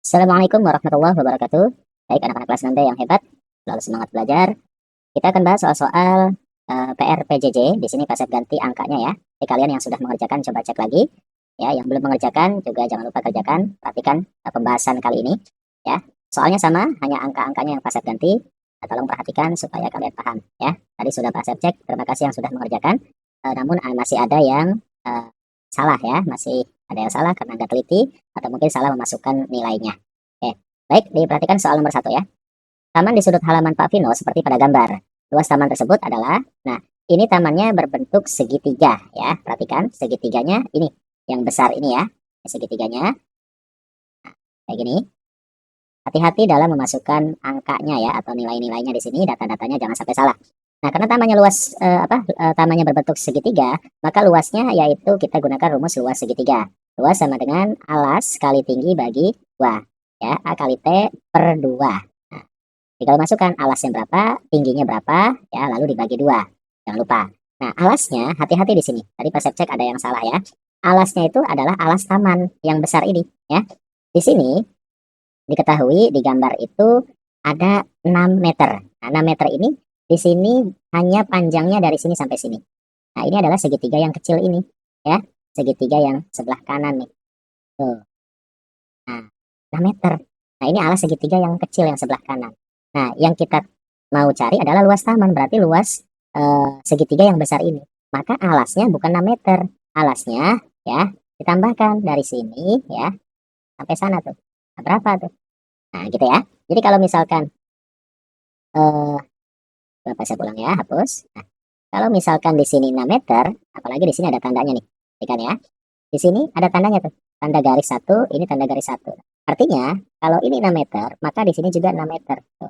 Assalamualaikum warahmatullahi wabarakatuh. Baik, anak-anak kelas 6B yang hebat, selalu semangat belajar. Kita akan bahas soal-soal PR PJJ. Di sini pasif ganti angkanya ya. Jadi kalian yang sudah mengerjakan coba cek lagi. Ya, yang belum mengerjakan juga jangan lupa kerjakan. Perhatikan pembahasan kali ini. Ya, soalnya sama, hanya angka-angkanya yang pasif ganti. Tolong perhatikan supaya kalian paham. Ya, tadi sudah pasif cek. Terima kasih yang sudah mengerjakan. Namun masih ada yang salah ya, masih ada yang salah karena nggak teliti atau mungkin salah memasukkan nilainya. Oke, baik, diperhatikan soal nomor satu ya. Taman di sudut halaman Pak Vino seperti pada gambar. Luas taman tersebut adalah, nah ini tamannya berbentuk segitiga ya. Perhatikan segitiganya ini, yang besar ini ya, segitiganya kayak gini. Hati-hati dalam memasukkan angkanya ya atau nilai-nilainya di sini, data-datanya jangan sampai salah. Nah, karena tamannya luas tamannya berbentuk segitiga, maka luasnya yaitu kita gunakan rumus luas segitiga. Luas sama dengan alas kali tinggi bagi 2 ya, A kali T per 2. Nah, tinggal masukkan alasnya berapa, tingginya berapa ya, lalu dibagi 2. Jangan lupa. Nah, alasnya hati-hati di sini. Tadi pas saya cek ada yang salah ya. Alasnya itu adalah alas taman yang besar ini ya. Di sini diketahui di gambar itu ada 6 meter. Nah, 6 meter ini di sini hanya panjangnya dari sini sampai sini. Nah, ini adalah segitiga yang kecil ini, ya. Segitiga yang sebelah kanan nih. Tuh. Nah, 6 meter. Nah, ini alas segitiga yang kecil yang sebelah kanan. Nah, yang kita mau cari adalah luas taman, berarti luas segitiga yang besar ini. Maka alasnya bukan 6 meter. Alasnya ya ditambahkan dari sini ya sampai sana tuh. Nah, berapa tuh? Nah, gitu ya. Jadi kalau misalkan eh berapa saya pulang ya, hapus. Nah, kalau misalkan di sini 6 meter, apalagi di sini ada tandanya nih. Perhatikan ya. Di sini ada tandanya tuh. Tanda garis satu, ini tanda garis satu. Artinya, kalau ini 6 meter, maka di sini juga 6 meter. Tuh.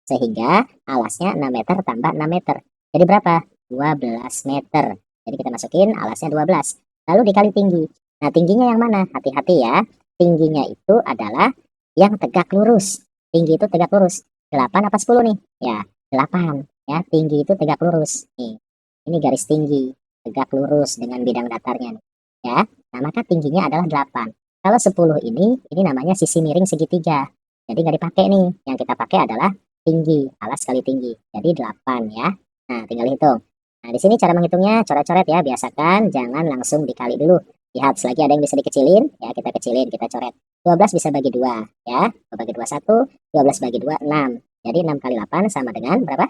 Sehingga alasnya 6 meter tambah 6 meter. Jadi berapa? 12 meter. Jadi kita masukin alasnya 12. Lalu dikali tinggi. Nah, tingginya yang mana? Hati-hati ya. Tingginya itu adalah yang tegak lurus. Tinggi itu tegak lurus. 8 apa 10 nih? Ya, 8. Ya, tinggi itu tegak lurus. Nih, ini garis tinggi. Tegak lurus dengan bidang datarnya nih. Ya, nah maka tingginya adalah 8. Kalau 10 ini namanya sisi miring segitiga. Jadi nggak dipakai nih. Yang kita pakai adalah tinggi, alas kali tinggi. Jadi 8 ya. Nah, tinggal hitung. Nah, di sini cara menghitungnya coret-coret ya. Biasakan jangan langsung dikali dulu. Lihat, selagi ada yang bisa dikecilin, ya kita kecilin, kita coret. 12 bisa bagi 2 ya. 2 bagi 2 1, 12 bagi 2 6. Jadi 6 kali 8 sama dengan berapa?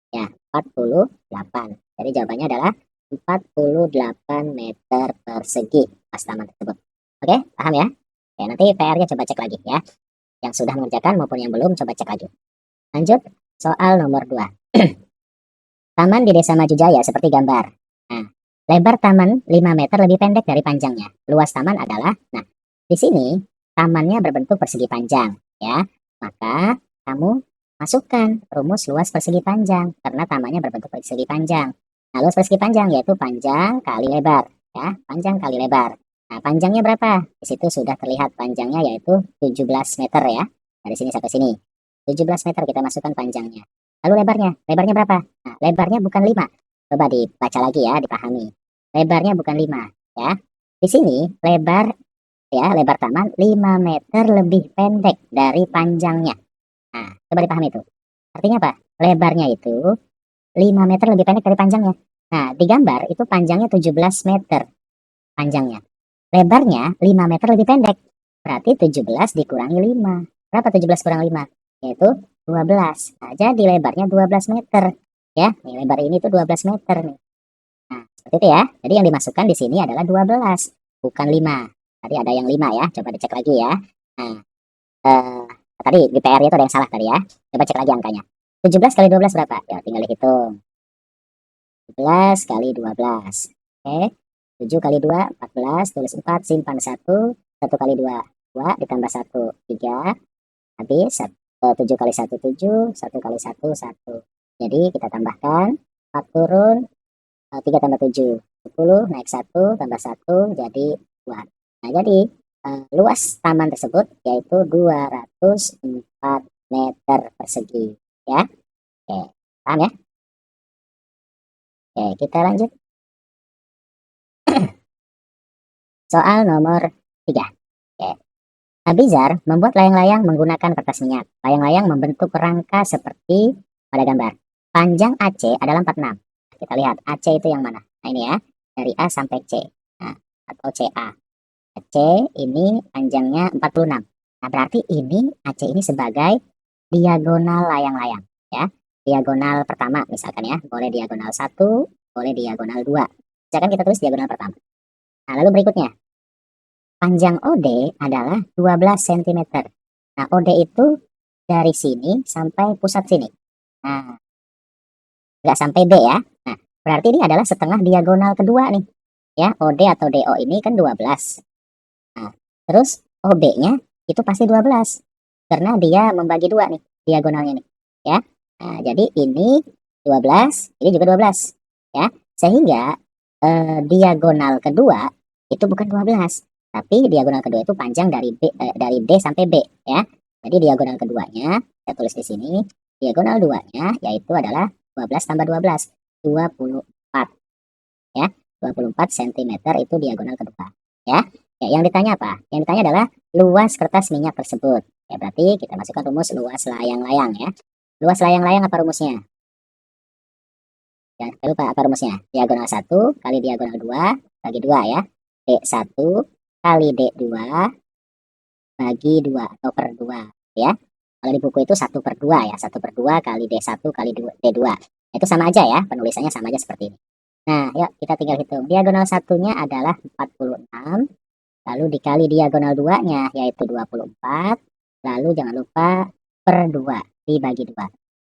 Ya, 48. Jadi jawabannya adalah 48 meter persegi pas taman tersebut. Oke, paham ya? Oke, nanti PR-nya coba cek lagi ya. Yang sudah mengerjakan maupun yang belum coba cek lagi. Lanjut, soal nomor 2. Taman di Desa Maju Jaya seperti gambar. Nah, lebar taman 5 meter lebih pendek dari panjangnya. Luas taman adalah, nah, di sini tamannya berbentuk persegi panjang, ya. Maka kamu masukkan rumus luas persegi panjang karena tamannya berbentuk persegi panjang. Nah, luas persegi panjang yaitu panjang kali lebar, ya. Panjang kali lebar. Nah, panjangnya berapa? Di situ sudah terlihat panjangnya yaitu 17 meter ya. Dari sini sampai sini. 17 meter kita masukkan panjangnya. Lalu lebarnya, lebarnya berapa? Nah, lebarnya bukan 5. Coba dibaca lagi ya, dipahami. Lebarnya bukan 5, ya. Di sini lebar ya, lebar taman 5 meter lebih pendek dari panjangnya. Nah, coba dipahami itu. Artinya apa? Lebarnya itu 5 meter lebih pendek dari panjangnya. Nah, di gambar itu panjangnya 17 meter panjangnya. Lebarnya 5 meter lebih pendek. Berarti 17 dikurangi 5. Berapa 17 kurang 5? Yaitu 12. Nah, jadi lebarnya 12 meter. Ya, nih lebar ini tuh 12 meter nih. Nah, seperti itu ya. Jadi yang dimasukkan di sini adalah 12, bukan 5. Tadi ada yang 5 ya. Coba dicek lagi ya. Nah, eh, tadi di PR-nya itu ada yang salah tadi ya. Coba cek lagi angkanya. 17 kali 12 berapa? Ya, tinggal dihitung. 17 kali 12. Oke. 7 kali 2, 14. Tulis 4, simpan 1. 1 kali 2, 2. Ditambah 1, 3. Habis. 7 kali 1, 7. 1 kali 1, 1. Jadi kita tambahkan. 4 turun. 3 tambah 7, 10. Naik 1, tambah 1. Jadi 2. Nah, jadi luas taman tersebut yaitu 204 meter persegi. Ya. Oke. Paham ya? Oke, kita lanjut. Soal nomor 3. Oke. Abizar membuat layang-layang menggunakan kertas minyak. Layang-layang membentuk rangka seperti pada gambar. Panjang AC adalah 46. Kita lihat AC itu yang mana. Nah ini ya, dari A sampai C. Nah, atau CA. AC ini panjangnya 46. Nah berarti ini AC ini sebagai diagonal layang-layang. Ya, diagonal pertama misalkan ya. Boleh diagonal 1, boleh diagonal 2. Misalkan kita tulis diagonal pertama. Nah lalu berikutnya. Panjang OD adalah 12 cm. Nah, OD itu dari sini sampai pusat sini. Nah, nggak sampai D ya. Nah, berarti ini adalah setengah diagonal kedua nih. Ya, OD atau DO ini kan 12. Nah, terus OB-nya itu pasti 12. Karena dia membagi dua nih, diagonalnya nih. Ya. Nah, jadi ini 12, ini juga 12. Ya, sehingga diagonal kedua itu bukan 12. Tapi diagonal kedua itu panjang dari D sampai B ya. Jadi diagonal keduanya saya tulis di sini. Diagonal duanya yaitu adalah 12 tambah 12, 24 ya. 24 cm itu diagonal kedua ya. Ya, yang ditanya apa? Yang ditanya adalah luas kertas minyak tersebut. Ya berarti kita masukkan rumus luas layang-layang ya. Luas layang-layang apa rumusnya? Ya, lupa apa rumusnya? Diagonal 1 kali diagonal 2 bagi 2 ya. D1 kali D2 bagi 2 atau per 2 ya. Kalau di buku itu 1/2 ya. 1/2 kali D1 kali D2. Itu sama aja ya, penulisannya sama aja seperti ini. Nah, yuk kita tinggal hitung. Diagonal satunya adalah 46, lalu dikali diagonal 2-nya yaitu 24, lalu jangan lupa per 2 dibagi 2.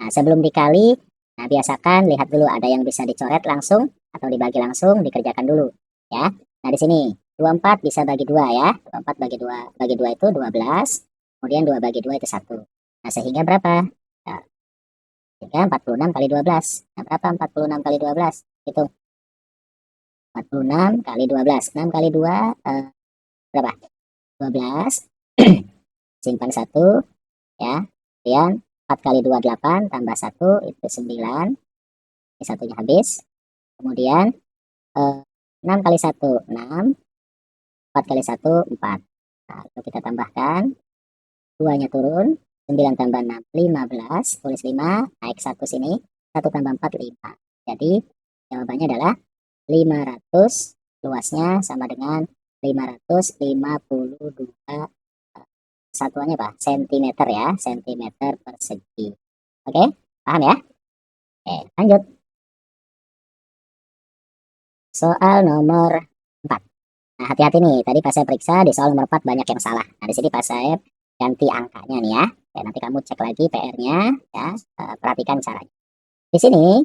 Nah, sebelum dikali, nah biasakan lihat dulu ada yang bisa dicoret langsung atau dibagi langsung, dikerjakan dulu ya. Nah, di sini 24 bisa bagi 2 ya. 24 bagi 2 itu 12. Kemudian 2 bagi 2 itu 1. Nah, sehingga berapa? Nah, sehingga 46 kali 12. Nah, berapa 46 kali 12? Hitung. 46 kali 12. 6 kali 2 berapa? 12. Simpan 1 ya. Kemudian 4 kali 2 8 tambah 1 itu 9. Ini satunya habis. Kemudian 6 kali 1 6. 4 kali 1 4. Nah, lalu kita tambahkan 2-nya turun, 9 tambah 6 15, tulis 5, naik 1 sini, 1 tambah 4 5. Jadi jawabannya adalah 500, luasnya sama dengan 552 satuannya apa? Sentimeter ya, sentimeter persegi. Oke, paham ya? Oke, lanjut. Soal nomor 4. Nah, hati-hati nih, tadi pas saya periksa di soal nomor 4 banyak yang salah. Nah, di sini pas saya ganti angkanya nih ya. Ya, nanti kamu cek lagi PR-nya ya, perhatikan caranya. Di sini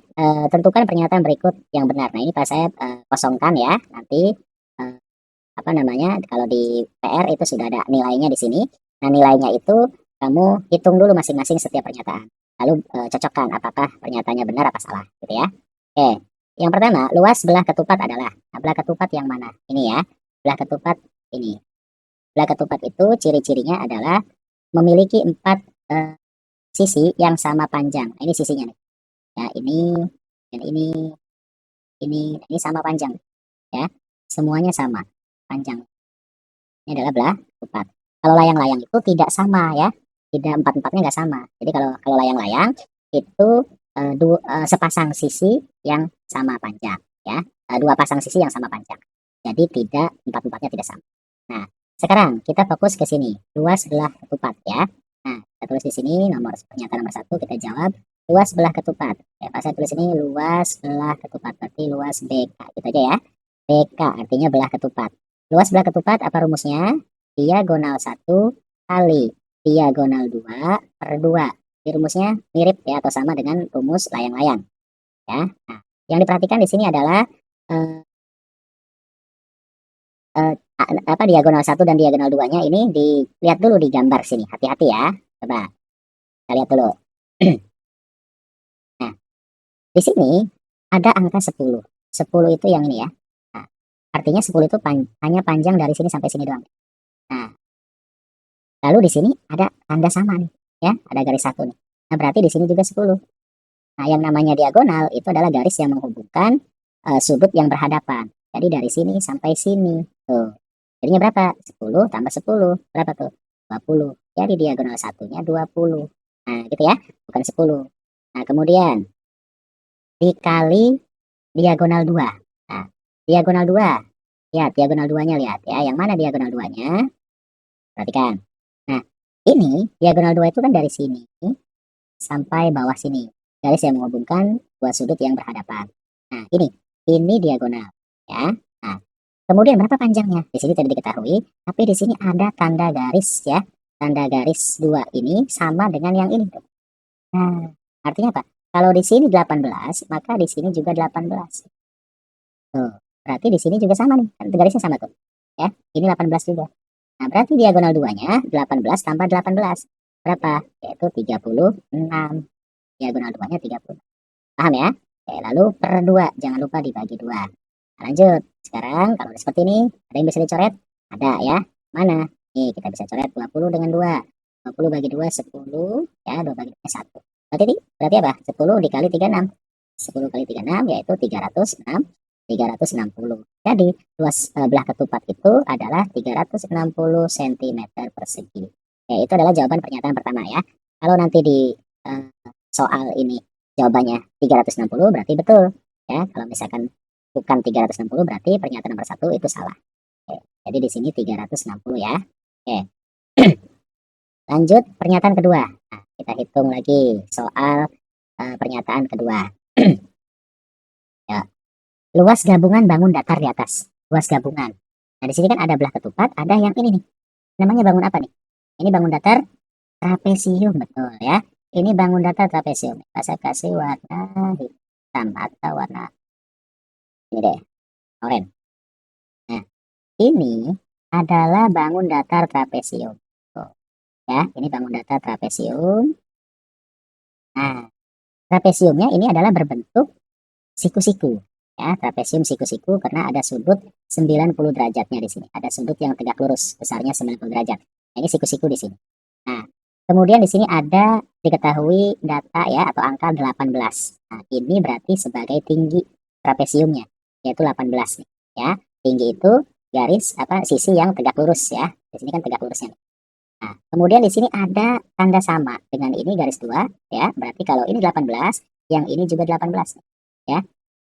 tentukan pernyataan berikut yang benar. Nah, ini pas saya kosongkan ya. Nanti apa namanya? Kalau di PR itu sudah ada nilainya di sini. Nah, nilainya itu kamu hitung dulu masing-masing setiap pernyataan. Lalu cocokkan apakah pernyataannya benar apa salah gitu ya. Oke. Yang pertama, luas belah ketupat adalah. Nah, belah ketupat yang mana? Ini ya. Belah ketupat ini. Belah ketupat itu ciri-cirinya adalah memiliki 4 sisi yang sama panjang. Nah, ini sisinya nih. Ya, ini dan ini sama panjang ya. Semuanya sama panjang. Ini adalah belah ketupat. Kalau layang-layang itu tidak sama ya. Tidak empat-empatnya nggak sama. Jadi kalau layang-layang itu sepasang sisi yang sama panjang ya. Dua pasang sisi yang sama panjang. Jadi tidak empat-empatnya tidak sama. Nah, sekarang kita fokus ke sini. Luas belah ketupat ya. Nah, kita tulis di sini pernyataan nomor 1 kita jawab luas belah ketupat. Ya, pas saya tulis ini luas belah ketupat berarti luas BK gitu aja ya. BK artinya belah ketupat. Luas belah ketupat apa rumusnya? Diagonal 1 kali diagonal 2 per 2. Di rumusnya mirip ya atau sama dengan rumus layang-layang ya. Nah, yang diperhatikan di sini adalah apa diagonal 1 dan diagonal 2-nya ini dilihat dulu di gambar sini. Hati-hati ya. Coba kita lihat dulu. Nah, di sini ada angka 10. 10 itu yang ini ya. Nah, artinya 10 itu hanya panjang dari sini sampai sini doang. Nah, lalu di sini ada tanda sama nih, ya, ada garis 1 nih. Nah, berarti di sini juga 10. Nah, yang namanya diagonal itu adalah garis yang menghubungkan sudut yang berhadapan. Jadi dari sini sampai sini. Tuh. Jadinya berapa? 10 tambah 10. Berapa tuh? 20. Jadi diagonal satunya 20. Nah, gitu ya, bukan 10. Nah, kemudian dikali diagonal 2. Nah, diagonal 2. Lihat, diagonal 2-nya lihat ya. Yang mana diagonal 2-nya? Perhatikan. Nah, ini diagonal 2 itu kan dari sini sampai bawah sini. Garis yang menghubungkan dua sudut yang berhadapan. Nah, ini diagonal ya. Nah, kemudian berapa panjangnya? Di sini tidak diketahui, tapi di sini ada tanda garis ya. Tanda garis 2 ini sama dengan yang ini tuh. Nah, artinya apa? Kalau di sini 18, maka di sini juga 18. Tuh, berarti di sini juga sama nih. Kan garisnya sama tuh. Ya, ini 18 juga. Nah, berarti diagonal 2-nya 18 tambah 18. Berapa? Yaitu 36. Diagonal 2-nya 30. Paham ya? Oke, lalu per 2. Jangan lupa dibagi 2. Nah, lanjut. Sekarang kalau seperti ini, ada yang bisa dicoret? Ada ya. Mana? Nih, kita bisa coret 20 dengan 2. 20 bagi 2, 10. Ya, 2 bagi 2, 1. Berarti apa? 10 dikali 36. 10 kali 36 yaitu 360. Jadi, luas belah ketupat itu adalah 360 cm persegi. Oke, itu adalah jawaban pernyataan pertama ya. Kalau nanti di eh, soal ini jawabannya 360 berarti betul. Ya, kalau misalkan bukan 360 berarti pernyataan nomor 1 itu salah. Oke, jadi di sini 360 ya. Oke. Lanjut pernyataan kedua. Nah, kita hitung lagi soal pernyataan kedua. Ya, luas gabungan bangun datar di atas. Luas gabungan. Nah, di sini kan ada belah ketupat, ada yang ini nih. Namanya bangun apa nih? Ini bangun datar trapesium, betul ya. Ini bangun datar trapesium. Saya kasih warna hitam atau warna ini deh, oranye. Nah, ini adalah bangun datar trapesium. Tuh, ya, ini bangun datar trapesium. Nah, trapesiumnya ini adalah berbentuk siku-siku. Ya, trapesium siku-siku karena ada sudut 90 derajatnya di sini. Ada sudut yang tegak lurus, besarnya 90 derajat. Nah, ini siku-siku di sini. Nah, kemudian di sini ada diketahui data ya atau angka 18. Nah, ini berarti sebagai tinggi trapesiumnya, yaitu 18 nih, ya. Tinggi itu garis sisi yang tegak lurus ya. Di sini kan tegak lurusnya. Nah, kemudian di sini ada tanda sama dengan ini garis 2 ya. Berarti kalau ini 18, yang ini juga 18 ya.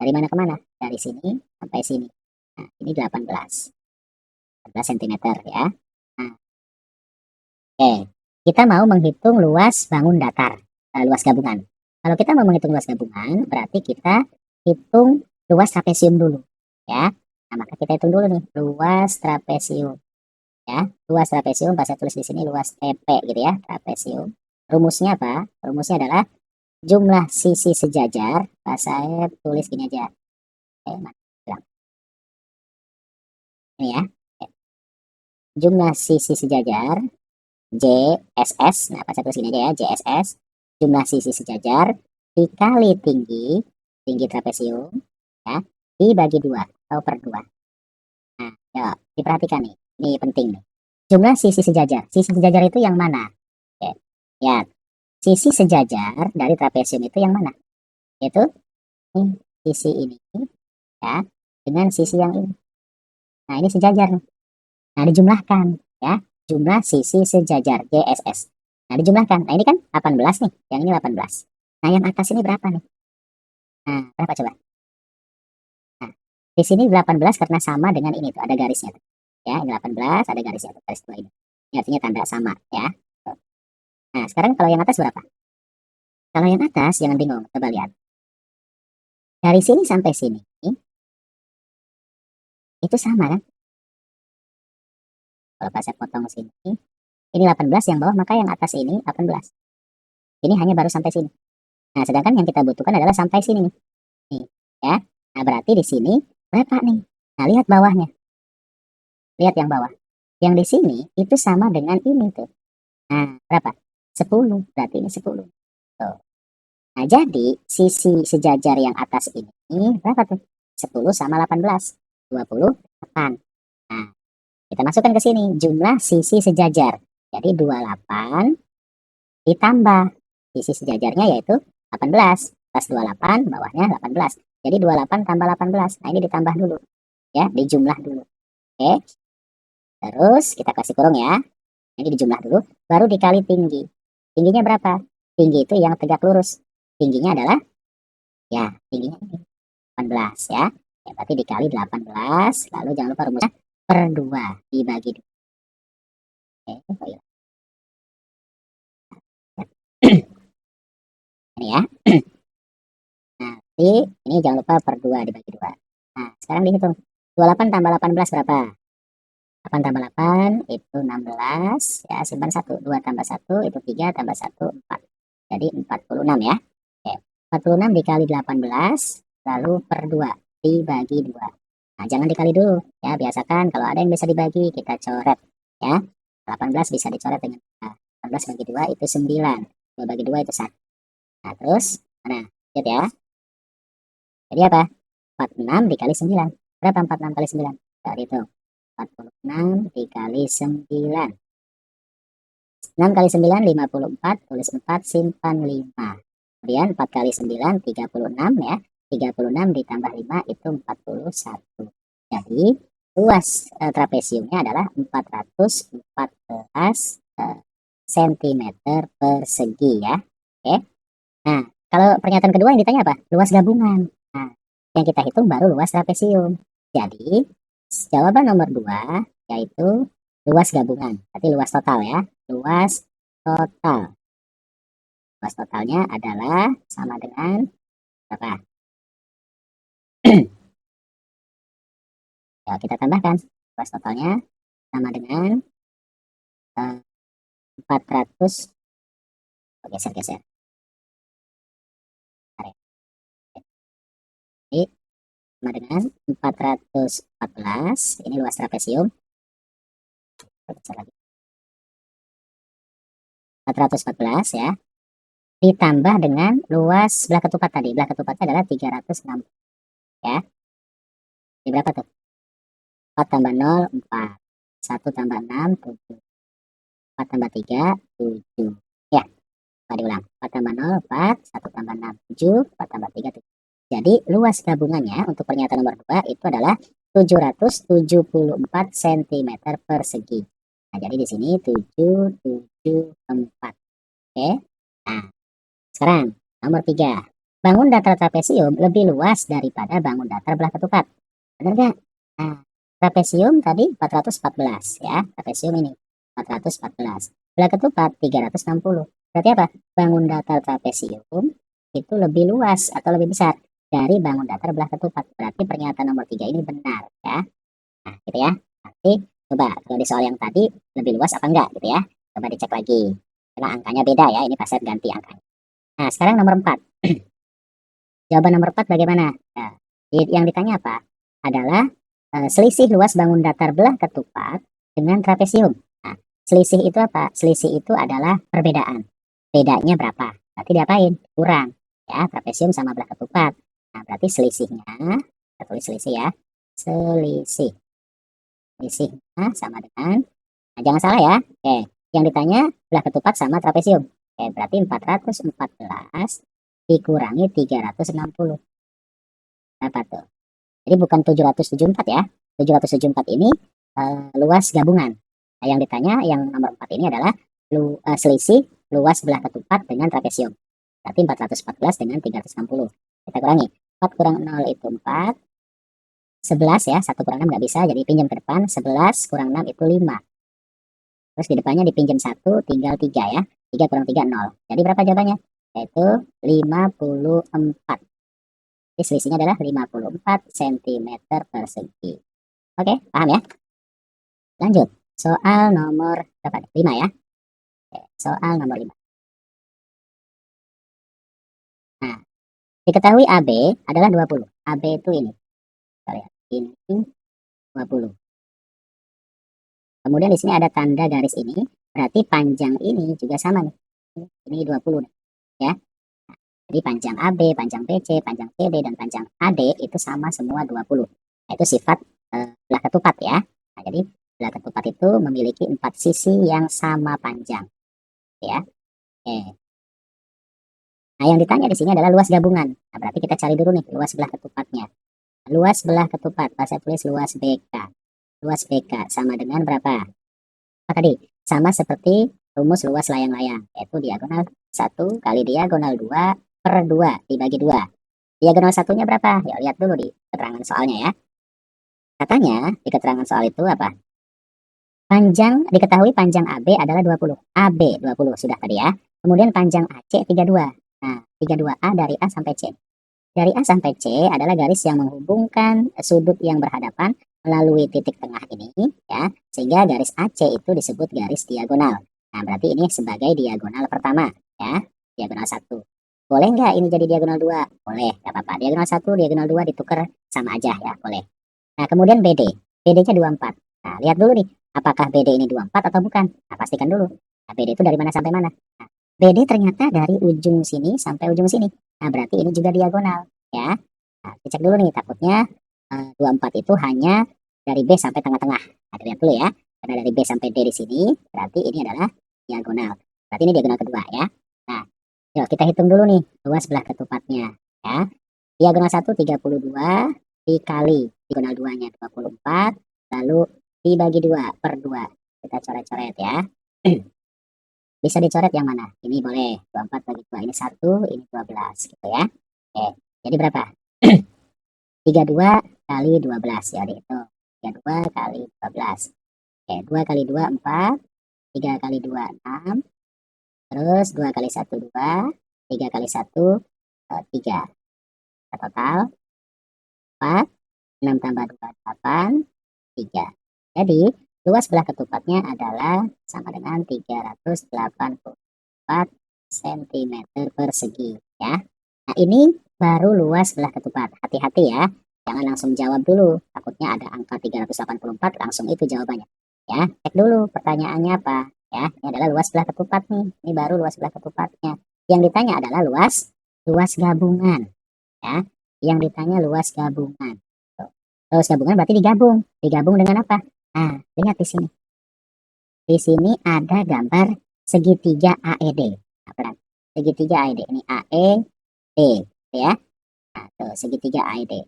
Dari mana ke mana? Dari sini sampai sini. Nah, ini 18 cm ya. Nah, oke. Kita mau menghitung luas bangun datar, luas gabungan. Kalau kita mau menghitung luas gabungan, berarti kita hitung luas trapesium dulu ya. Nah, maka kita hitung dulu nih luas trapesium. Ya, luas trapesium pas saya tulis di sini luas TP gitu ya, trapesium. Rumusnya apa? Rumusnya adalah jumlah sisi sejajar. Pas saya tulis gini aja. Ini ya. Jumlah sisi sejajar JSS. Nah, pas saya tulis gini aja ya, JSS. Jumlah sisi sejajar dikali tinggi trapesium ya, dibagi 2 atau per 2. Nah, ya, diperhatikan nih. Ini penting nih. Jumlah sisi sejajar. Sisi sejajar itu yang mana? Oke. Ya, sisi sejajar dari trapesium itu yang mana? Yaitu nih, sisi ini ya dengan sisi yang ini. Nah, ini sejajar nih. Nah, dijumlahkan ya. Jumlah sisi sejajar JSS. Nah, dijumlahkan. Nah, ini kan 18 nih. Yang ini 18. Nah, yang atas ini berapa nih? Nah, berapa coba? Nah, di sini 18 karena sama dengan ini tuh, ada garisnya tuh. Ya, ini 18 ada garisnya tuh, garis 2 ini. Ini artinya tanda sama ya. Tuh. Nah, sekarang kalau yang atas berapa? Kalau yang atas jangan bingung, coba lihat. Dari sini sampai sini itu sama kan? Kalau saya potong sini, ini 18 yang bawah, maka yang atas ini 18. Ini hanya baru sampai sini. Nah, sedangkan yang kita butuhkan adalah sampai sini nih. Nih, ya. Nah, berarti di sini berapa nih? Nah, lihat bawahnya. Lihat yang bawah. Yang di sini itu sama dengan ini tuh. Nah, berapa? 10. Berarti ini 10. Tuh. Nah, jadi sisi sejajar yang atas ini berapa tuh? 10 sama 18. 28. Nah, kita masukkan ke sini jumlah sisi sejajar. Jadi 28 ditambah sisi sejajarnya yaitu 18. Plus 28 bawahnya 18. Jadi 28 tambah 18. Nah, ini ditambah dulu. Ya, dijumlah dulu. Oke. Terus kita kasih kurung ya. Jadi dijumlah dulu, baru dikali tinggi. Tingginya berapa? Tinggi itu yang tegak lurus. Tingginya adalah, ya, tingginya ini 18 ya. Ya, berarti dikali 18, lalu jangan lupa rumusnya per 2 dibagi 2. Oke, oh iya. Ini ya. Nanti ini jangan lupa per 2 dibagi 2. Nah, sekarang dihitung. 28 tambah 18 berapa? 8 tambah 8 itu 16 ya, simpan 1. 2 tambah 1 itu 3 tambah 1 4. Jadi 46 ya. Oke. 46 dikali 18 lalu per 2 dibagi 2. Nah, jangan dikali dulu ya, biasakan kalau ada yang bisa dibagi kita coret ya. 18 bisa dicoret dengan 18 bagi 2 itu 9. 2 bagi 2 itu 1. Nah, terus mana? Lihat ya. Jadi apa? 46 dikali 9. Berapa 46 kali 9? Kita hitung. 46 dikali 9. 6 kali 9, 54. Tulis 4, simpan 5. Kemudian 4 kali 9, 36 ya. 36 ditambah 5 itu 41. Jadi luas trapesiumnya adalah 414 cm persegi ya. Oke. Nah, kalau pernyataan kedua yang ditanya apa? Luas gabungan. Nah, yang kita hitung baru luas trapesium. Jadi, jawaban nomor 2 yaitu luas gabungan. Berarti luas total ya. Luas total. Luas totalnya adalah sama dengan berapa? Ya, kita tambahkan. Luas totalnya sama dengan 400. Geser-geser. Jadi, sama dengan 414. Ini luas trapesium. Geser lagi. 414 ya. Ditambah dengan luas belah ketupat tadi. Belah ketupatnya adalah 360 ya. Ini berapa tuh? 4 tambah 0, 4. 1 tambah 6, 7. 4 tambah 3, 7. Ya, kita diulang. 4 tambah 0, 4. 1 tambah 6, 7. 4 tambah 3, 7. Jadi luas gabungannya untuk pernyataan nomor 2 itu adalah 774 cm persegi. Nah, jadi di sini 774. Oke. Nah, sekarang nomor 3. Bangun datar trapesium lebih luas daripada bangun datar belah ketupat. Benar nggak? Nah, trapesium tadi 414 ya. Trapesium ini 414. Belah ketupat 360. Berarti apa? Bangun datar trapesium itu lebih luas atau lebih besar dari bangun datar belah ketupat. Berarti pernyataan nomor 3 ini benar ya. Nah, gitu ya. Nanti coba kalau di soal yang tadi lebih luas apa enggak gitu ya. Coba dicek lagi. Karena angkanya beda ya. Ini pas ganti angkanya. Nah, sekarang nomor 4. Jawaban nomor 4 bagaimana? Nah, yang ditanya apa? Adalah selisih luas bangun datar belah ketupat dengan trapesium. Nah, selisih itu apa? Selisih itu adalah perbedaan. Bedanya berapa? Berarti diapain? Kurang. Ya, trapesium sama belah ketupat. Nah, berarti selisihnya, kita tulis selisih ya. Selisih. Selisihnya sama dengan, nah jangan salah ya. Oke, yang ditanya belah ketupat sama trapesium. Oke, berarti 414 dikurangi 360. Berapa tuh? Jadi bukan 774 ya. 774 ini luas gabungan. Nah, yang ditanya yang nomor 4 ini adalah selisih luas belah ketupat dengan trapesium. Berarti 414 dengan 360. Kita kurangi. 4 kurang 0 itu 4. 11 ya. 1 kurang 6 nggak bisa. Jadi pinjam ke depan. 11 kurang 6 itu 5. Terus di depannya dipinjam 1 tinggal 3 ya. 3 kurang 3 0. Jadi berapa jawabannya? Yaitu 54. Jadi selisihnya adalah 54 cm persegi. Oke, paham ya? Lanjut. Soal nomor berapa? 5 ya. Oke, soal nomor 5. Nah, diketahui AB adalah 20. AB itu ini. Kita lihat. Ini 20. Kemudian di sini ada tanda garis ini. Berarti panjang ini juga sama nih. Ini 20 nih, ya. Jadi panjang AB, panjang BC, panjang CD, dan panjang AD itu sama semua 20. Nah, itu sifat belah ketupat ya. Nah, jadi belah ketupat itu memiliki 4 sisi yang sama panjang. Ya. Oke. Nah, yang ditanya di sini adalah luas gabungan. Nah, berarti kita cari dulu nih luas belah ketupatnya. Luas belah ketupat, saya tulis luas BK. Luas BK sama dengan berapa? Apa tadi? sama seperti rumus luas layang-layang, yaitu diagonal 1 kali diagonal 2 per 2 dibagi 2. Diagonal satunya berapa? Ya, lihat dulu di keterangan soalnya ya. Katanya di keterangan soal itu apa? Diketahui panjang AB adalah 20. AB 20 sudah tadi ya. Kemudian panjang AC 32. Nah, 32A dari A sampai C. Dari A sampai C adalah garis yang menghubungkan sudut yang berhadapan melalui titik tengah ini ya. Sehingga garis AC itu disebut garis diagonal. Nah, berarti ini sebagai diagonal pertama ya. Diagonal 1. Boleh nggak ini jadi diagonal 2? Boleh, nggak apa-apa. Diagonal 1, diagonal 2 ditukar sama aja ya, boleh. Nah, kemudian BD. BD-nya 24. Nah, lihat dulu nih, apakah BD ini 24 atau bukan? Nah, pastikan dulu. Nah, BD itu dari mana sampai mana? Nah, BD ternyata dari ujung sini sampai ujung sini. Nah, berarti ini juga diagonal ya. Nah, dicek dulu nih, takutnya 24 itu hanya dari B sampai tengah-tengah. Nah, lihat dulu ya. Karena dari B sampai D di sini, berarti ini adalah diagonal. Berarti ini diagonal kedua ya. Nah, yuk kita hitung dulu nih luas belah ketupatnya ya. Diagonal 1 32 dikali diagonal 2-nya 24, lalu dibagi 2 per 2. Kita coret-coret ya. Bisa dicoret yang mana? Ini boleh 24 bagi 2, ini 1, ini 12 gitu ya. Oke, jadi berapa? 32 kali 12 ya, dihitung. 32 kali 12. Oke, 2 kali 2 4, 3 kali 2 6, terus 2 kali 1 2, 3 kali 1 3. Total 4, 6 tambah 2 8, 3. Jadi luas belah ketupatnya adalah sama dengan 384 cm persegi ya. Nah, ini baru luas belah ketupat. Hati-hati ya, jangan langsung jawab dulu. Takutnya ada angka 384 langsung itu jawabannya. Ya, cek dulu pertanyaannya apa. Ya, ini adalah luas belah ketupat nih. Ini baru luas belah ketupatnya. Yang ditanya adalah luas gabungan. Ya, yang ditanya luas gabungan. Luas gabungan berarti digabung. Digabung dengan apa? Nah, lihat di sini. Di sini ada gambar segitiga AED. Nah, segitiga AED ini AED ya. Nah, tuh, segitiga AED.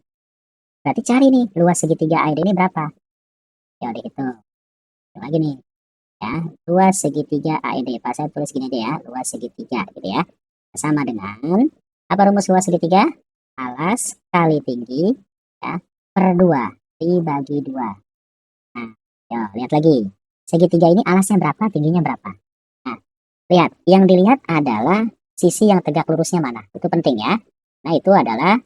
Berarti cari nih luas segitiga AED ini berapa? Ya dihitung. Lagi nih ya, luas segitiga AED. Pas saya tulis gini deh ya, luas segitiga gitu ya. Sama dengan apa rumus luas segitiga? Alas kali tinggi ya per 2 dibagi 2. Nah, ya, lihat lagi. Segitiga ini alasnya berapa, tingginya berapa? Nah, lihat. Yang dilihat adalah sisi yang tegak lurusnya mana. Itu penting ya. Nah, itu adalah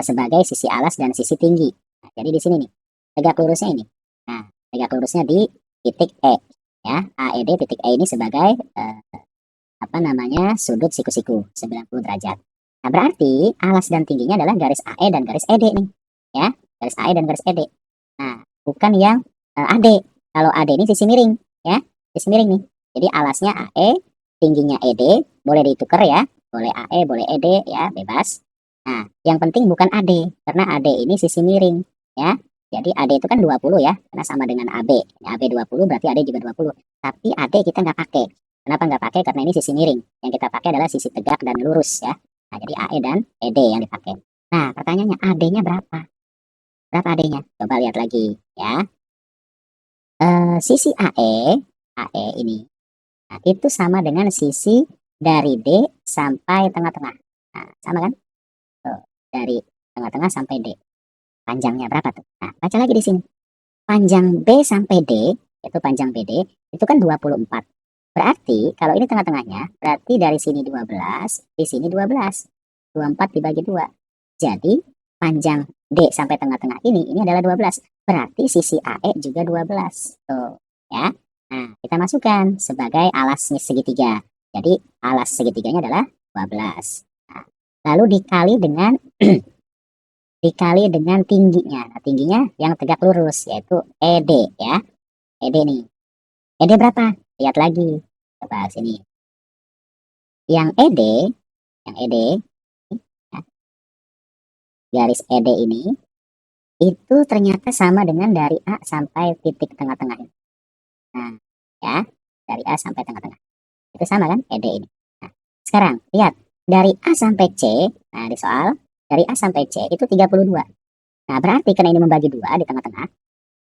sebagai sisi alas dan sisi tinggi. Nah, jadi di sini nih, tegak lurusnya ini. Nah, tegak lurusnya di titik E. Ya, AED titik E ini sebagai apa namanya, sudut siku-siku 90 derajat. Nah, berarti alas dan tingginya adalah garis AE dan garis ED nih. Ya, garis AE dan garis ED. Nah, bukan yang AD. Kalau AD ini sisi miring, ya, sisi miring nih. Jadi alasnya AE, tingginya ED, boleh ditukar ya, boleh AE, boleh ED ya, bebas. Nah, yang penting bukan AD, karena AD ini sisi miring, ya. Jadi AD itu kan 20 ya, karena sama dengan AB. Ini AB 20 berarti AD juga 20. Tapi AD kita nggak pakai. Kenapa nggak pakai? Karena ini sisi miring. Yang kita pakai adalah sisi tegak dan lurus ya. Nah, jadi AE dan ED yang dipakai. Nah, pertanyaannya AD-nya berapa? Berapa AD-nya? Coba lihat lagi ya. Sisi AE ini, nah, itu sama dengan sisi dari D sampai tengah-tengah. Nah, sama kan? Tuh, dari tengah-tengah sampai D. Panjangnya berapa tuh? Nah, baca lagi di sini. Panjang B sampai D, itu panjang BD, itu kan 24. Berarti, kalau ini tengah-tengahnya, berarti dari sini 12, di sini 12. 24 dibagi 2. Jadi, panjang D sampai tengah-tengah ini adalah 12. Berarti sisi AE juga 12. Tuh, ya. Nah, kita masukkan sebagai alasnya segitiga. Jadi, alas segitiganya adalah 12. Nah, lalu dikali dengan tingginya. Nah, tingginya yang tegak lurus, yaitu ED ya. ED nih. ED berapa? Lihat lagi. Coba sini. Yang ED, ya, garis ED ini, itu ternyata sama dengan dari A sampai titik tengah-tengah ini. Nah, ya, dari A sampai tengah-tengah. Itu sama kan ED ini. Nah, sekarang lihat dari A sampai C. Nah, di soal dari A sampai C itu 32. Nah, berarti karena ini membagi 2 di tengah-tengah,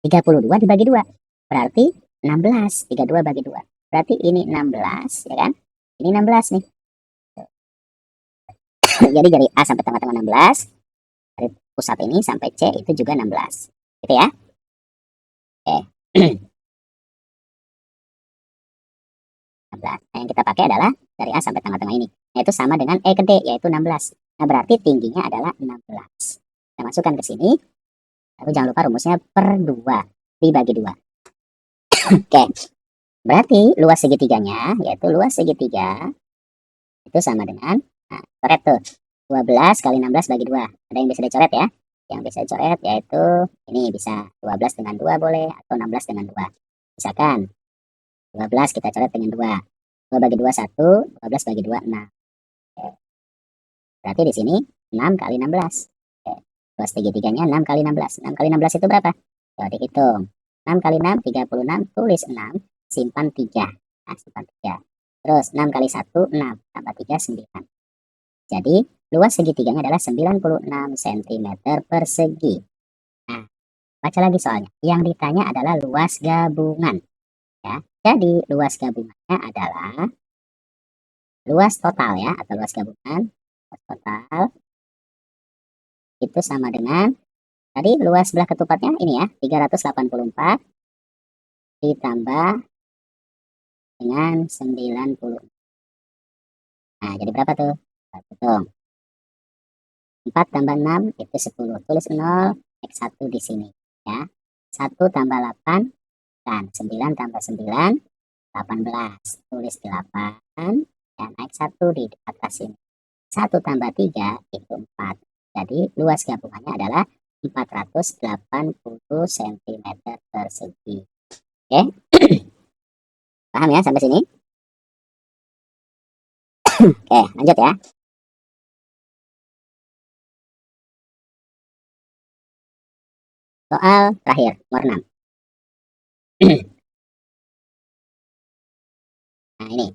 32 dibagi 2. Berarti 16, 32 bagi 2. Berarti ini 16, ya kan? Ini 16 nih. Jadi dari A sampai tengah-tengah 16, dari pusat ini sampai C itu juga 16. Gitu ya. Oke. 16. Nah, yang kita pakai adalah dari A sampai tengah-tengah ini, yaitu sama dengan E ke D, yaitu 16. Nah, berarti tingginya adalah 16. Kita masukkan ke sini, lalu jangan lupa rumusnya per 2, dibagi 2. Oke, berarti luas segitiganya, yaitu luas segitiga, itu sama dengan, nah, coret tuh, 12 kali 16 bagi 2. Ada yang bisa dicoret ya? Yang bisa dicoret yaitu, ini bisa 12 dengan 2 boleh, atau 16 dengan 2. Misalkan, 12 kita coret dengan 2. 2 bagi 2, 1, 12 bagi 2, 6. Oke. Berarti di sini 6 kali 16. Oke. Luas segitiganya 6 kali 16. 6 kali 16 itu berapa? Coba dihitung. 6 kali 6, 36. Tulis 6. Simpan 3. Nah, simpan 3. Terus 6 kali 1, 6. Tambah 3, 9. Jadi, luas segitiganya adalah 96 cm persegi. Nah, baca lagi soalnya. Yang ditanya adalah luas gabungan. Ya. Jadi, luas gabungannya adalah luas total ya, atau luas gabungan. Luas total itu sama dengan, tadi luas sebelah ketupatnya ini ya, 384 ditambah dengan 90. Nah, jadi berapa tuh? Hitung. 4 tambah 6 itu 10. Tulis 0, X1 di sini ya. 1 tambah 8 dan 9 tambah 9, 18. Tulis 8 dan X1 di atas ini. 1 tambah 3 itu 4. Jadi luas gabungannya adalah 480 cm persegi. Oke. Paham ya sampai sini? Oke, lanjut ya. Soal terakhir, nomor 6. Nah, ini.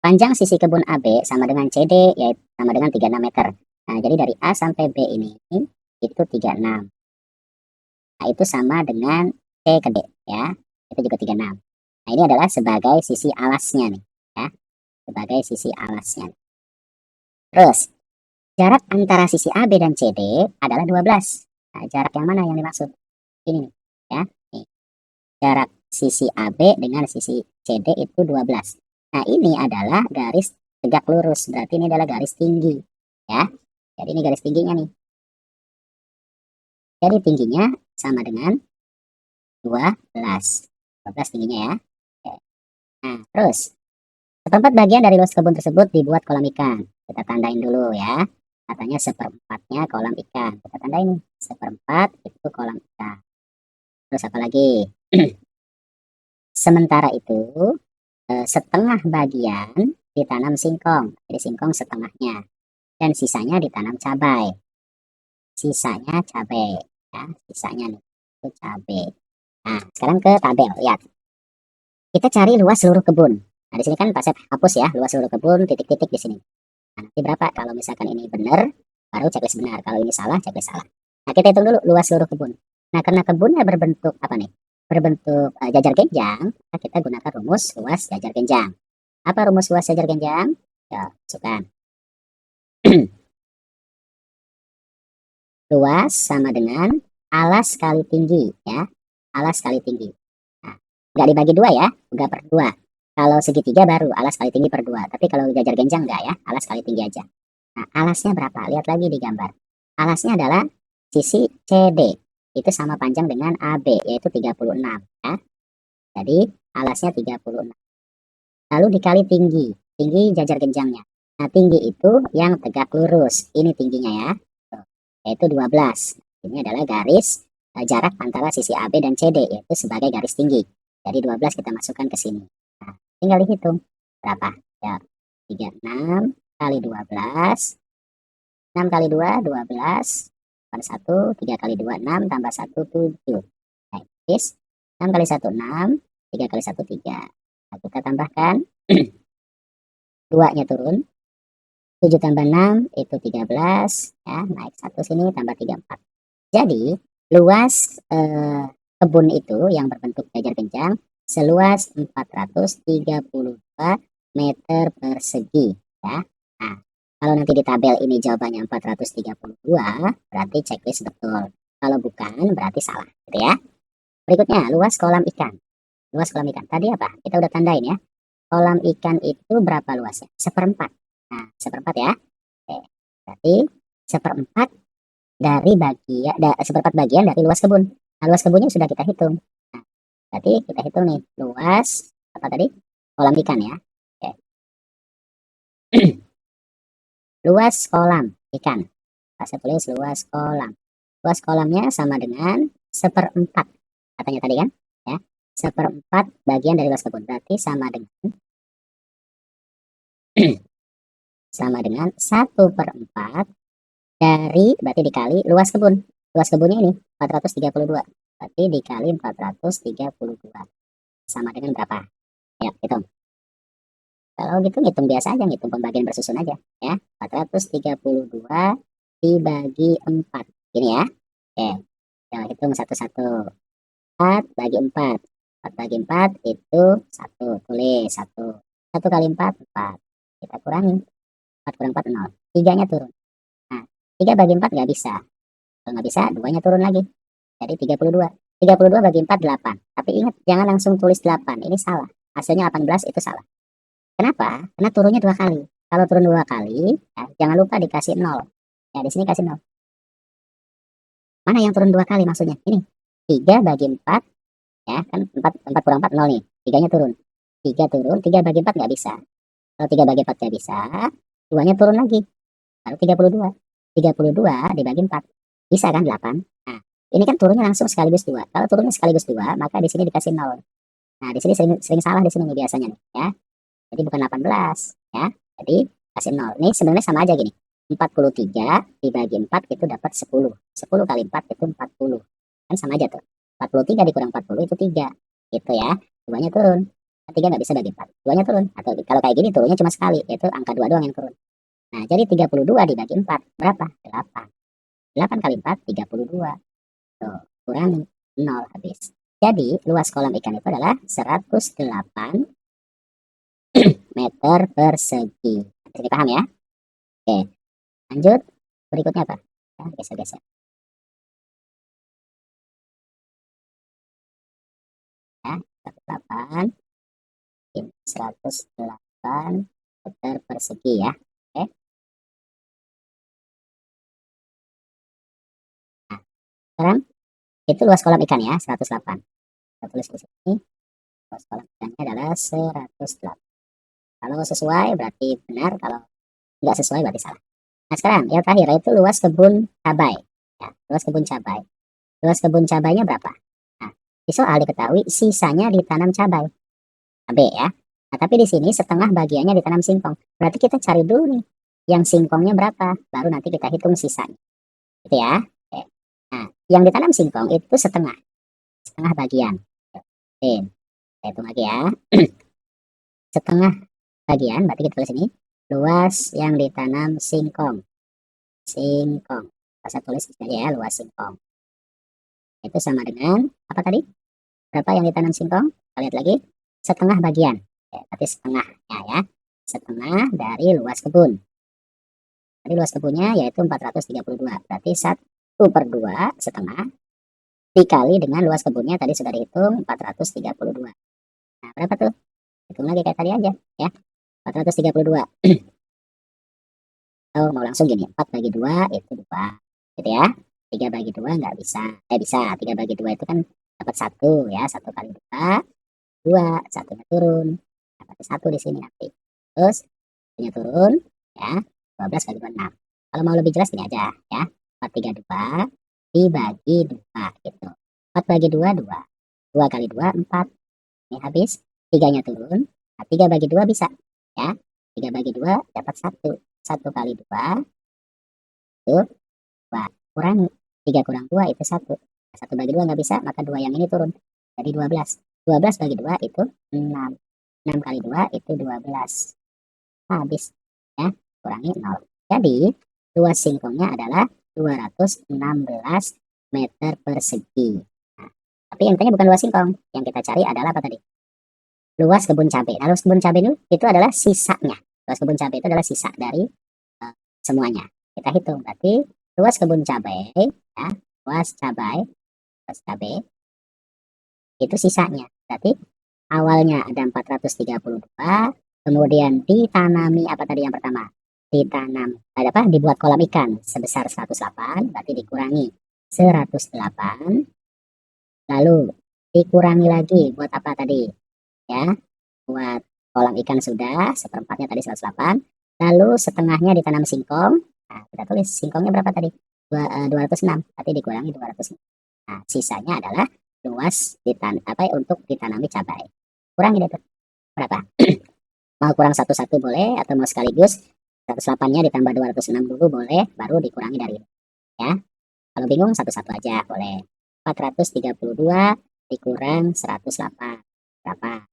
Panjang sisi kebun AB sama dengan CD, yaitu sama dengan 36 meter. Nah, jadi dari A sampai B ini itu 36. Nah, itu sama dengan C ke D ya. Itu juga 36. Nah, ini adalah sebagai sisi alasnya nih ya. Sebagai sisi alasnya. Terus, jarak antara sisi AB dan CD adalah 12. Nah, jarak yang mana yang dimaksud? Ini nih ya. Nih. Jarak sisi AB dengan sisi CD itu 12. Nah, ini adalah garis tegak lurus. Berarti ini adalah garis tinggi ya. Jadi ini garis tingginya nih. Jadi tingginya sama dengan 12. 12 tingginya ya. Oke. Nah, terus seperempat bagian dari luas kebun tersebut dibuat kolam ikan. Kita tandain dulu ya. Katanya seperempatnya kolam ikan. Kita tandain nih. Seperempat itu kolam ikan. Terus apa lagi? Sementara itu, setengah bagian ditanam singkong. Jadi singkong setengahnya. Dan sisanya ditanam cabai. Sisanya cabai. Ya, sisanya nih. Itu cabai. Nah, sekarang ke tabel. Lihat. Kita cari luas seluruh kebun. Nah, di sini kan Pak Sep hapus ya, luas seluruh kebun, titik-titik di sini. Nah, nanti berapa? Kalau misalkan ini benar, baru checklist benar. Kalau ini salah, checklist salah. Nah, kita hitung dulu luas seluruh kebun. Nah, karena kebunnya berbentuk apa nih? Berbentuk jajar genjang, nah kita gunakan rumus luas jajar genjang. Apa rumus luas jajar genjang? Ya, masukkan. Luas sama dengan alas kali tinggi ya. Alas kali tinggi. Nah, nggak dibagi dua ya, nggak per dua. Kalau segitiga baru alas kali tinggi per 2. Tapi kalau jajar genjang enggak ya, alas kali tinggi aja. Nah, alasnya berapa? Lihat lagi di gambar. Alasnya adalah sisi CD. Itu sama panjang dengan AB, yaitu 36 ya. Jadi alasnya 36. Lalu dikali tinggi. Tinggi jajar genjangnya. Nah, tinggi itu yang tegak lurus. Ini tingginya ya. Yaitu 12. Ini adalah garis jarak antara sisi AB dan CD, yaitu sebagai garis tinggi. Jadi 12 kita masukkan ke sini. Nah, tinggal dihitung berapa ya. 36 kali 12, 6 kali 2 12, tambah 1 3 kali 2 6, tambah 1 7. Nah, 6 kali 1 6, 3 kali 1 3. Nah, kita tambahkan 2 nya turun, 7 tambah 6 itu 13 ya, naik 1 sini tambah 3 4. Jadi luas kebun itu yang berbentuk jajar genjang seluas 432 meter persegi ya. Nah, kalau nanti di tabel ini jawabannya 432, berarti checklist betul. Kalau bukan, berarti salah, gitu ya. Berikutnya, luas kolam ikan. Luas kolam ikan. Tadi apa? Kita udah tandain ya. Kolam ikan itu berapa luasnya? Seperempat. Nah, seperempat ya. Oke. Berarti seperempat dari bagian, seperempat bagian dari luas kebun. Nah, luas kebunnya sudah kita hitung. Nah, berarti kita hitung nih, luas apa tadi? Kolam ikan ya. Oke. Luas kolam ikan. Saya tulis luas kolam. Luas kolamnya sama dengan seperempat. Katanya tadi kan? Ya. Seperempat bagian dari luas kebun. Berarti sama dengan sama dengan 1/4 dari, berarti dikali luas kebun. Luas kebunnya ini 432. Berarti dikali 432. Sama dengan berapa? Ya, hitung. Kalau gitu ngitung biasa aja, ngitung pembagian bersusun aja ya. 432 dibagi 4. Gini ya. Oke. Kita hitung satu-satu. 4 bagi 4. 4 bagi 4 itu 1. Tulis 1. 1 kali 4, 4. Kita kurangi. 4 kurang 4, 0. 3-nya turun. Nah, 3 bagi 4 nggak bisa. Kalau nggak bisa, 2-nya turun lagi. Jadi 32. 32 bagi 4, 8. Tapi ingat, jangan langsung tulis 8. Ini salah. Hasilnya 18 itu salah. Kenapa? Karena turunnya 2 kali. Kalau turun 2 kali, ya, jangan lupa dikasih 0. Ya, di sini kasih 0. Mana yang turun 2 kali maksudnya? Ini. 3 bagi 4, ya kan 4 kurang 4, 0 nih. 3-nya turun. 3 turun, 3 bagi 4 nggak bisa. Kalau 3 bagi 4 nggak bisa, 2-nya turun lagi. Lalu 32. 32 dibagi 4. Bisa kan 8? Nah, ini kan turunnya langsung sekaligus 2. Kalau turunnya sekaligus 2, maka di sini dikasih 0. Nah, di sini sering salah di sini nih biasanya nih, ya. Jadi bukan 18, ya. Jadi kasih 0. Ini sebenarnya sama aja gini. 43 dibagi 4 itu dapat 10. 10 kali 4 itu 40. Kan sama aja tuh. 43 dikurang 40 itu 3. Gitu ya. 2-nya turun. 3 nggak bisa bagi 4. 2-nya turun. Atau kalau kayak gini turunnya cuma sekali. Yaitu angka 2 doang yang turun. Nah, jadi 32 dibagi 4. Berapa? 8. 8 kali 4, 32. Tuh, kurangi 0 habis. Jadi, luas kolam ikan itu adalah 108 meter persegi. Jadi paham ya? Oke, lanjut. Berikutnya apa? Ya, geser-geser. Ya, 108 meter persegi ya. Oke. Nah, sekarang itu luas kolam ikan ya, 108. Kita tulis di sini. Luas kolam ikannya adalah 108. Kalau sesuai berarti benar, kalau nggak sesuai berarti salah. Nah, sekarang yang terakhir itu luas kebun cabai. Ya, luas kebun cabai. Luas kebun cabainya berapa? Nah, di soal diketahui sisanya ditanam cabai. Nah, B ya. Nah, tapi di sini setengah bagiannya ditanam singkong. Berarti kita cari dulu nih yang singkongnya berapa, baru nanti kita hitung sisanya. Gitu ya. Oke. Nah, yang ditanam singkong itu setengah bagian. Oke, kita hitung lagi ya. Setengah bagian, berarti kita tulis ini luas yang ditanam singkong. Singkong. Saya tulis aja ya, luas singkong. Itu sama dengan apa tadi? Berapa yang ditanam singkong? Kita lihat lagi. Setengah bagian. Ya, berarti setengahnya ya. Setengah dari luas kebun. Tadi luas kebunnya yaitu 432. Berarti 1/2 setengah dikali dengan luas kebunnya tadi sudah dihitung 432. Nah, berapa tuh? Hitung lagi kayak tadi aja ya. 432. Atau mau langsung gini, 4 bagi 2 itu 2. Gitu ya. 3 bagi 2 nggak bisa. Bisa. 3 bagi 2 itu kan dapat 1 ya. 1 kali 2, 2. Satunya turun. Dapat 1 di sini nanti. Terus, satunya turun ya. 12 kali 2, 6. Kalau mau lebih jelas gini aja ya. 432 dibagi 2 gitu. 4 bagi 2, 2. 2 kali 2, 4. Ini habis. 3-nya turun. Nah, 3 bagi 2 bisa ya. 3 bagi 2 dapat 1. 1 kali 2 itu 2. Kurangi. 3 kurang 2 itu 1. 1 bagi 2 nggak bisa, maka 2 yang ini turun. Jadi 12. 12 bagi 2 itu 6. 6 kali 2 itu 12. Habis. Ya, kurangi 0. Jadi, luas singkongnya adalah 216 meter persegi. Nah, tapi yang tanya bukan luas singkong. Yang kita cari adalah apa tadi? luas kebun cabai. Nah, luas kebun cabai itu adalah sisanya. Luas kebun cabai itu adalah sisa dari semuanya. Kita hitung berarti luas kebun cabai, ya, luas cabai itu sisanya. Berarti awalnya ada 432, kemudian ditanami apa tadi yang pertama? Ditanam, ada apa? Dibuat kolam ikan sebesar 108, berarti dikurangi 108, lalu dikurangi lagi buat apa tadi? Ya, buat kolam ikan sudah, seperempatnya tadi 108, lalu setengahnya ditanam singkong. Nah, kita tulis singkongnya berapa tadi? 206, berarti dikurangi 206. Nah, sisanya adalah luas apa untuk ditanami cabai. Kurangi deh tuh. Berapa? Mau kurang satu-satu boleh, atau mau sekaligus 108-nya ditambah 206 dulu boleh, baru dikurangi dari ini. Ya. Kalau bingung satu-satu aja boleh. 432 dikurang 108. Berapa?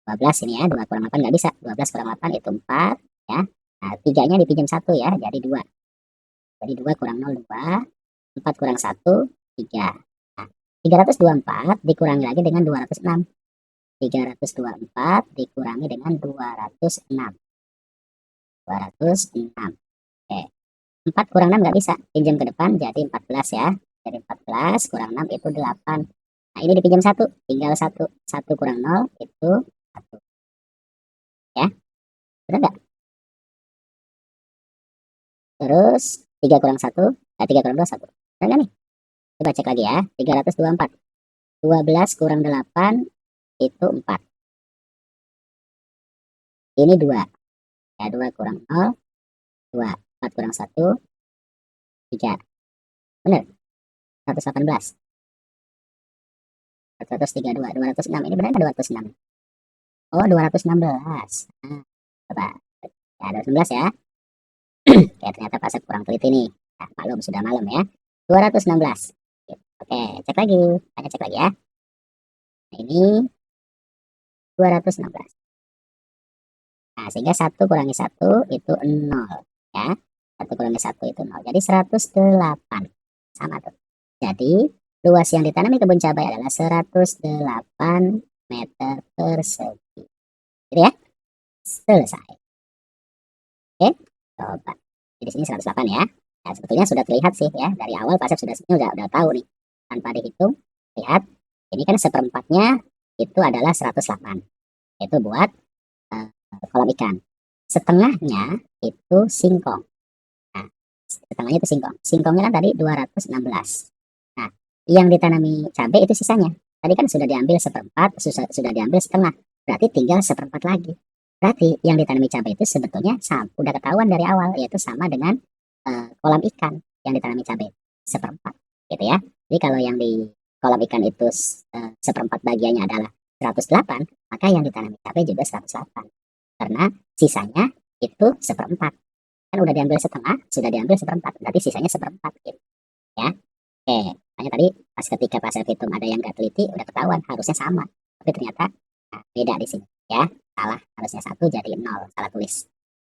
12 ini ya, 2 kurang 8 nggak bisa. 12 kurang 8 itu 4 ya. Nah, 3-nya dipinjam 1 ya, jadi 2. Jadi 2 kurang 0, 2. 4 kurang 1, 3. Nah, 324 dikurangi lagi dengan 206. 324 dikurangi dengan 206. 206. Oke. 4 kurang 6 nggak bisa. Pinjam ke depan jadi 14 ya. Jadi 14 kurang 6 itu 8. Nah, ini dipinjam 1. Tinggal 1. 1 kurang 0 itu 1. Ya. Benar nggak? Terus 3 kurang 1. 3 kurang 2, 1. Benar nggak nih? Coba cek lagi ya. 324. 12 kurang 8 itu 4. Ini 2. Ya, 2 kurang 0, 2. 4 kurang 1, 3. Benar? 118. 432. 206. Ini benar nggak 206? Oh, 216. Nah, coba. Ya, 216 ya. Oke, ternyata Pak Asep kurang teliti nih. Nah, maklum, sudah malam ya. 216. Oke, cek lagi. Hanya cek lagi ya. Nah, ini 216. Nah, sehingga 1 kurangi 1 itu 0. Ya, 1 kurangi 1 itu 0. Jadi 108. Sama tuh. Jadi, luas yang ditanami kebun cabai adalah 108 meter persegi. Gitu ya. Selesai. Oke, coba. Di sini 108 ya. Nah, sebetulnya sudah terlihat sih ya. Dari awal Pak Asep udah tahu nih. Tanpa dihitung, lihat. Ini kan seperempatnya itu adalah 108. Itu buat kolam ikan. Setengahnya itu singkong. Nah, setengahnya itu singkong. Singkongnya kan tadi 216. Nah, yang ditanami cabai itu sisanya. Tadi kan sudah diambil seperempat, sudah diambil setengah. Berarti tinggal seperempat lagi. Berarti yang ditanami cabai itu sebetulnya udah ketahuan dari awal, yaitu sama dengan kolam ikan yang ditanami cabai seperempat, gitu ya. Jadi kalau yang di kolam ikan itu seperempat bagiannya adalah 108, maka yang ditanami cabai juga 108. Karena sisanya itu seperempat. Kan udah diambil setengah, sudah diambil seperempat, berarti sisanya seperempat, gitu ya. Oke, makanya tadi pas ketika pas hitung ada yang nggak teliti, udah ketahuan harusnya sama, tapi ternyata beda di sini ya. Salah, harusnya 1 jadi 0, salah tulis.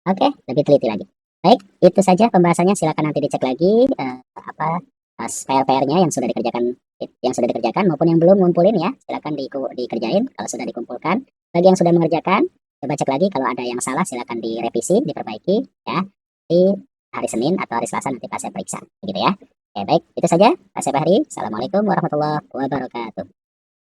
Oke, lebih teliti lagi. Baik, itu saja pembahasannya. Silakan nanti dicek lagi apa PR-PR-nya yang sudah dikerjakan maupun yang belum ngumpulin ya. Silakan dikerjain kalau sudah dikumpulkan. Bagi yang sudah mengerjakan, coba cek lagi kalau ada yang salah silakan direvisi, diperbaiki ya. Di hari Senin atau hari Selasa nanti pas saya periksa, begitu ya. Oke, baik, itu saja. Pak Fahri. Assalamualaikum warahmatullahi wabarakatuh.